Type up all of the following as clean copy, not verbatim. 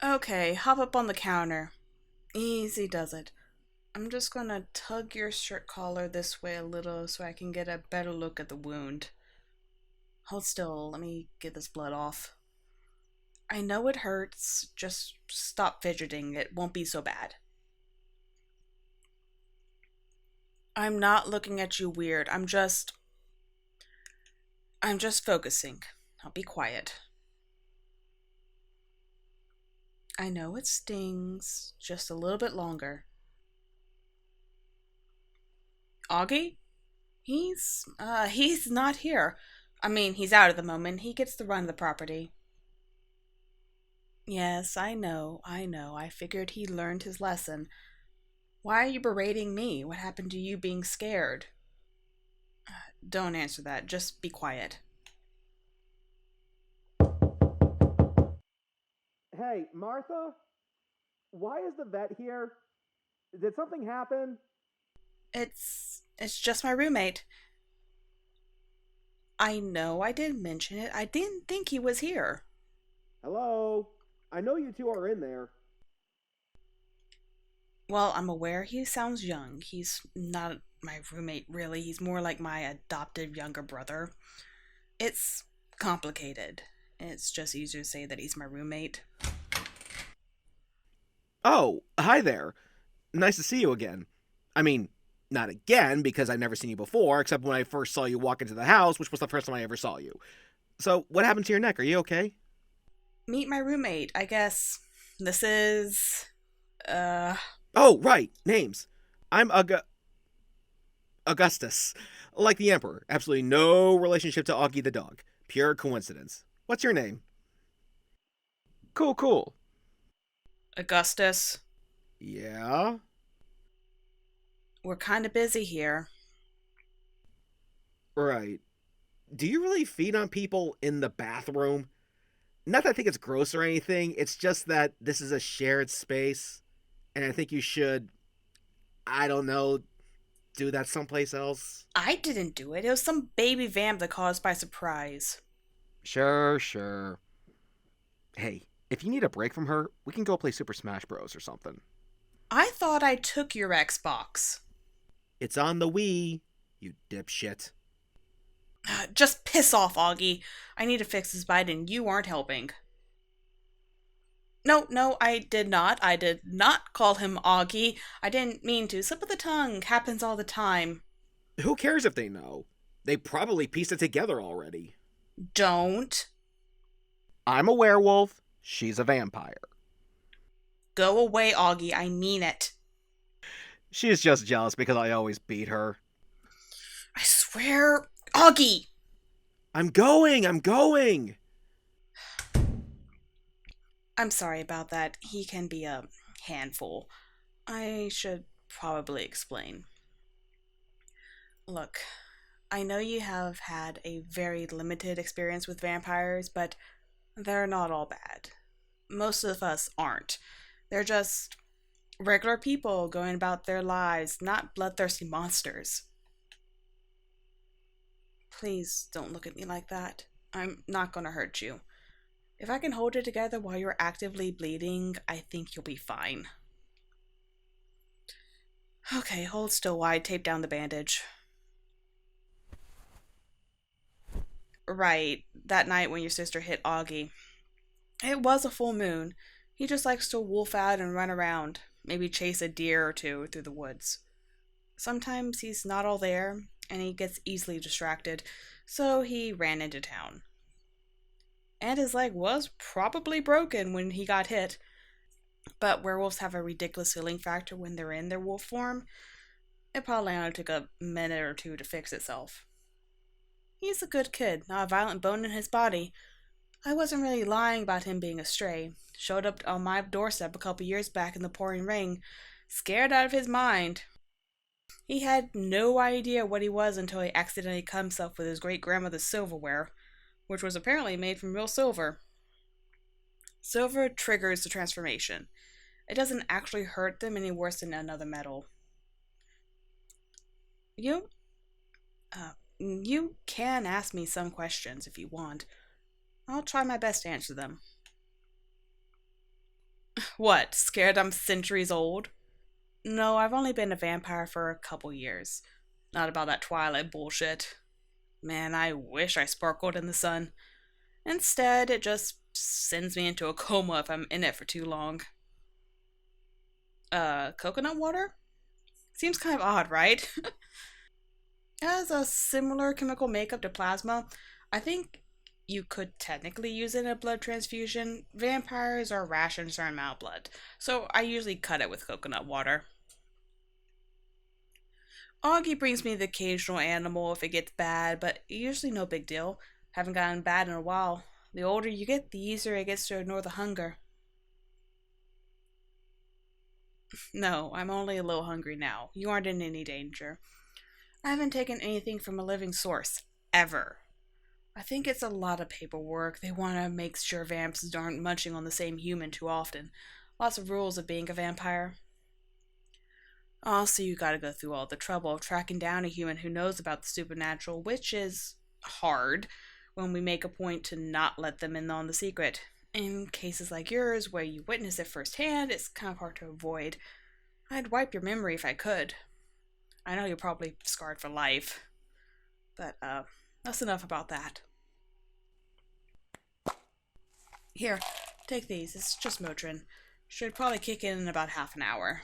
Okay, hop up on the counter. Easy does it. I'm just gonna tug your shirt collar this way a little so I can get a better look at the wound. Hold still, let me get this blood off. I know it hurts, just stop fidgeting, it won't be so bad. I'm not looking at you weird, I'm just focusing. I'll be quiet. I know it stings, just a little bit longer. Auggie? He's not here. I mean, he's out at the moment. He gets the run of the property. Yes, I know. I figured he learned his lesson. Why are you berating me? What happened to you being scared? Don't answer that. Just be quiet. Hey, Martha? Why is the vet here? Did something happen? It's just my roommate. I know I didn't mention it. I didn't think he was here. Hello? I know you two are in there. Well, I'm aware he sounds young. He's not my roommate, really. He's more like my adopted younger brother. It's complicated. It's just easier to say that he's my roommate. Oh, hi there. Nice to see you again. I mean, not again, because I've never seen you before, except when I first saw you walk into the house, which was the first time I ever saw you. So, what happened to your neck? Are you okay? Meet my roommate, I guess. This is. Uh. Oh, right. Names. I'm Augustus. Like the Emperor. Absolutely no relationship to Auggie the dog. Pure coincidence. What's your name? Cool, cool. Augustus. Yeah? We're kind of busy here. Right. Do you really feed on people in the bathroom? Not that I think it's gross or anything, it's just that this is a shared space, and I think you should, I don't know, do that someplace else. I didn't do it. It was some baby vamp that caught us by surprise. Sure, sure. Hey, if you need a break from her, we can go play Super Smash Bros. Or something. I thought I took your Xbox. It's on the Wii, you dipshit. Just piss off, Augie. I need to fix this bite and you aren't helping. No, no, I did not. I did not call him Augie. I didn't mean to. Slip of the tongue happens all the time. Who cares if they know? They probably pieced it together already. Don't. I'm a werewolf, she's a vampire. Go away, Augie. I mean it. She's just jealous because I always beat her. I swear. Augie! I'm going! I'm sorry about that. He can be a handful. I should probably explain. Look, I know you have had a very limited experience with vampires, but they're not all bad. Most of us aren't. They're just regular people going about their lives, not bloodthirsty monsters. Please don't look at me like that. I'm not gonna hurt you. If I can hold it together while you're actively bleeding, I think you'll be fine. Okay, hold still while I tape down the bandage. Right, that night when your sister hit Augie. It was a full moon. He just likes to wolf out and run around, maybe chase a deer or two through the woods. Sometimes he's not all there, and he gets easily distracted, so he ran into town. And his leg was probably broken when he got hit, but werewolves have a ridiculous healing factor when they're in their wolf form. It probably only took a minute or two to fix itself. He's a good kid, not a violent bone in his body. I wasn't really lying about him being a stray. Showed up on my doorstep a couple years back in the pouring rain, scared out of his mind. He had no idea what he was until he accidentally cut himself with his great grandmother's silverware, which was apparently made from real silver. Silver triggers the transformation. It doesn't actually hurt them any worse than another metal. You, you can ask me some questions if you want. I'll try my best to answer them. What, scared I'm centuries old? No, I've only been a vampire for a couple years. Not about that Twilight bullshit. Man, I wish I sparkled in the sun. Instead, it just sends me into a coma if I'm in it for too long. Coconut water? Seems kind of odd, right? It has a similar chemical makeup to plasma. I think you could technically use it in a blood transfusion. Vampires are rationed a certain amount of blood, so I usually cut it with coconut water. Auggie brings me the occasional animal if it gets bad, but usually no big deal. Haven't gotten bad in a while. The older you get, the easier it gets to ignore the hunger. No, I'm only a little hungry now. You aren't in any danger. I haven't taken anything from a living source. Ever. I think it's a lot of paperwork. They want to make sure vamps aren't munching on the same human too often. Lots of rules of being a vampire. Also, you gotta go through all the trouble of tracking down a human who knows about the supernatural, which is hard when we make a point to not let them in on the secret. In cases like yours, where you witness it firsthand, it's kind of hard to avoid. I'd wipe your memory if I could. I know you're probably scarred for life. But, that's enough about that. Here, take these. It's just Motrin. Should probably kick in about half an hour.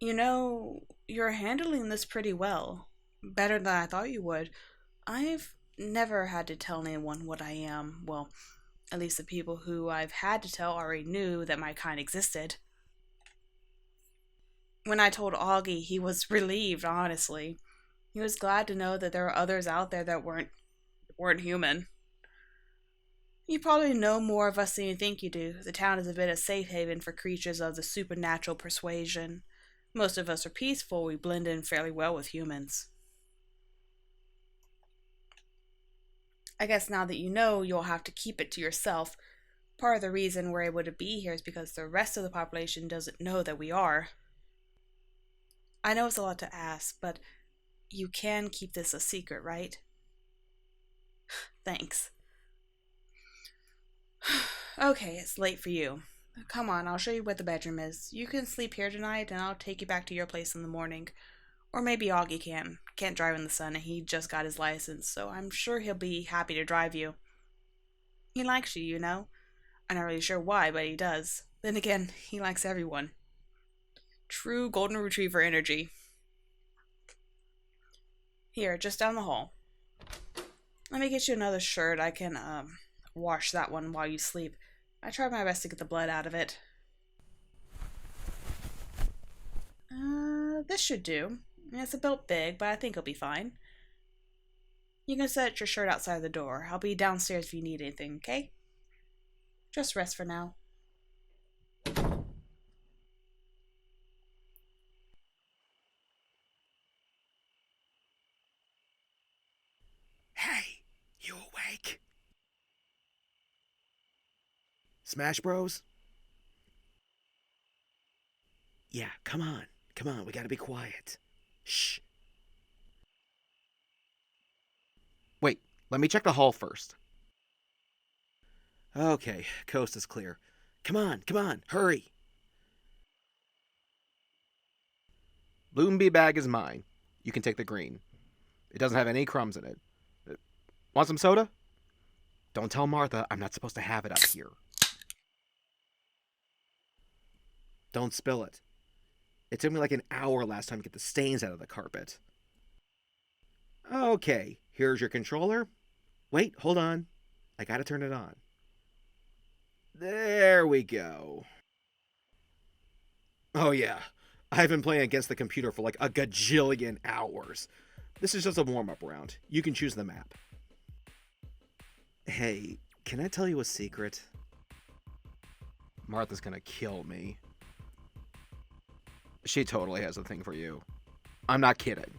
You know, you're handling this pretty well. Better than I thought you would. I've never had to tell anyone what I am. Well, at least the people who I've had to tell already knew that my kind existed. When I told Auggie, he was relieved, honestly. He was glad to know that there were others out there that weren't human. You probably know more of us than you think you do. The town is a bit of safe haven for creatures of the supernatural persuasion. Most of us are peaceful. We blend in fairly well with humans. I guess now that you know, you'll have to keep it to yourself. Part of the reason we're able to be here is because the rest of the population doesn't know that we are. I know it's a lot to ask, but you can keep this a secret, right? Thanks. Okay, it's late for you. Come on, I'll show you where the bedroom is. You can sleep here tonight, and I'll take you back to your place in the morning. Or maybe Auggie can. Can't drive in the sun, and he just got his license, so I'm sure he'll be happy to drive you. He likes you, you know. I'm not really sure why, but he does. Then again, he likes everyone. True golden retriever energy. Here, just down the hall. Let me get you another shirt. I can, wash that one while you sleep. I tried my best to get the blood out of it. This should do. It's a bit big, but I think it'll be fine. You can set your shirt outside the door. I'll be downstairs if you need anything, okay? Just rest for now. Hey, you awake? Smash Bros? Yeah, come on. Come on, we gotta be quiet. Shh. Wait, let me check the hall first. Okay, coast is clear. Come on, hurry. Blue and bee bag is mine. You can take the green. It doesn't have any crumbs in it. Want some soda? Don't tell Martha I'm not supposed to have it up here. Don't spill it. It took me like an hour last time to get the stains out of the carpet. Okay, here's your controller. Wait, hold on. I gotta turn it on. There we go. Oh yeah, I've been playing against the computer for like a gajillion hours. This is just a warm-up round. You can choose the map. Hey, can I tell you a secret? Martha's gonna kill me. She totally has a thing for you. I'm not kidding.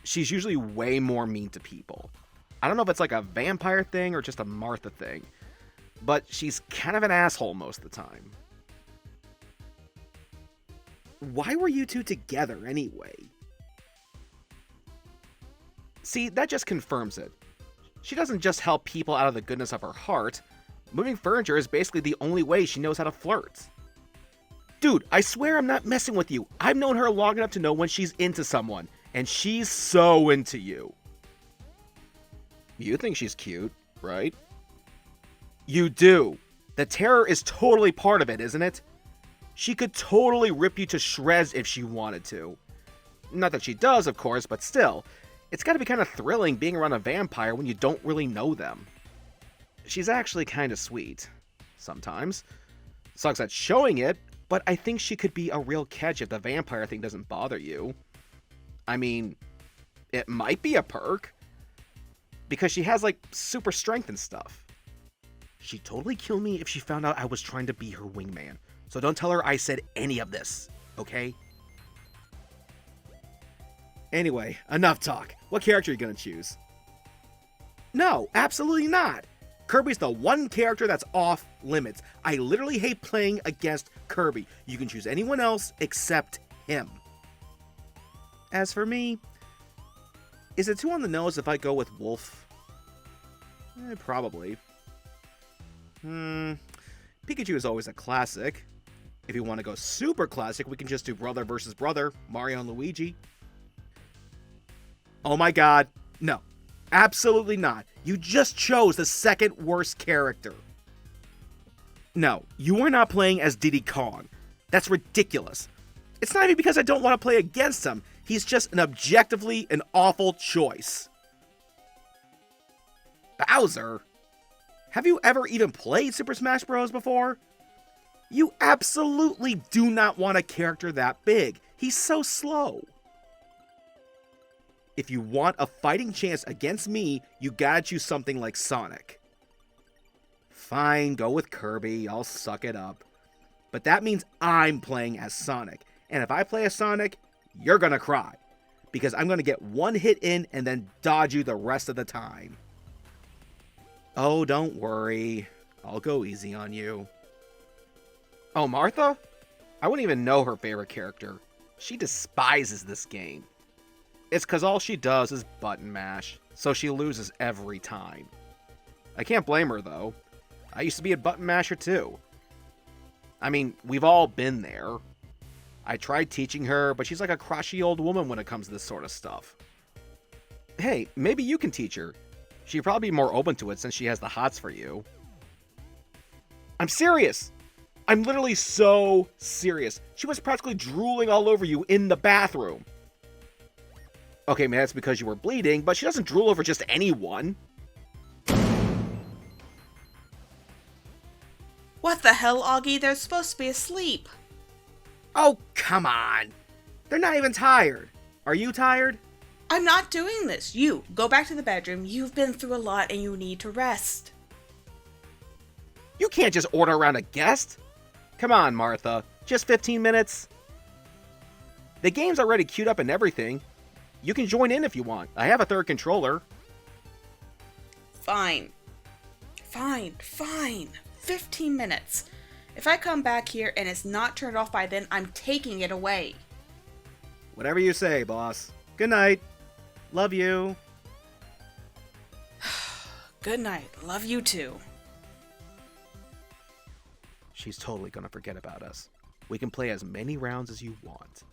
She's usually way more mean to people. I don't know if it's like a vampire thing or just a Martha thing, but she's kind of an asshole most of the time. Why were you two together anyway? See, that just confirms it. She doesn't just help people out of the goodness of her heart. Moving furniture is basically the only way she knows how to flirt. Dude, I swear I'm not messing with you. I've known her long enough to know when she's into someone, and she's so into you. You think she's cute, right? You do. The terror is totally part of it, isn't it? She could totally rip you to shreds if she wanted to. Not that she does, of course, but still, it's gotta be kind of thrilling being around a vampire when you don't really know them. She's actually kind of sweet. Sometimes. Sucks at showing it, but I think she could be a real catch if the vampire thing doesn't bother you. I mean, it might be a perk. Because she has, like, super strength and stuff. She'd totally kill me if she found out I was trying to be her wingman. So don't tell her I said any of this, okay? Anyway, enough talk. What character are you gonna choose? No, absolutely not. Kirby's the one character that's off limits. I literally hate playing against Kirby. You can choose anyone else except him. As for me, is it too on the nose if I go with Wolf? Probably. Pikachu is always a classic. If you want to go super classic, we can just do brother versus brother, Mario and Luigi. Oh my god, no. Absolutely not. You just chose the second worst character. No, you are not playing as Diddy Kong. That's ridiculous. It's not even because I don't want to play against him. He's just an objectively an awful choice. Bowser? Have you ever even played Super Smash Bros. Before? You absolutely do not want a character that big. He's so slow. If you want a fighting chance against me, you gotta choose something like Sonic. Fine, go with Kirby, I'll suck it up. But that means I'm playing as Sonic. And if I play as Sonic, you're gonna cry. Because I'm gonna get one hit in and then dodge you the rest of the time. Oh, don't worry. I'll go easy on you. Oh, Martha? I wouldn't even know her favorite character. She despises this game. It's because all she does is button mash, so she loses every time. I can't blame her, though. I used to be a button masher, too. I mean, we've all been there. I tried teaching her, but she's like a crotchety old woman when it comes to this sort of stuff. Hey, maybe you can teach her. She'd probably be more open to it since she has the hots for you. I'm serious! I'm literally so serious. She was practically drooling all over you in the bathroom. Okay, man, that's because you were bleeding, but she doesn't drool over just anyone. What the hell, Auggie? They're supposed to be asleep. Oh, come on. They're not even tired. Are you tired? I'm not doing this. You, go back to the bedroom. You've been through a lot and you need to rest. You can't just order around a guest. Come on, Martha. Just 15 minutes? The game's already queued up and everything. You can join in if you want. I have a third controller. Fine. Fine. 15 minutes. If I come back here and it's not turned off by then, I'm taking it away. Whatever you say, boss. Good night. Love you. Good night. Love you too. She's totally gonna forget about us. We can play as many rounds as you want.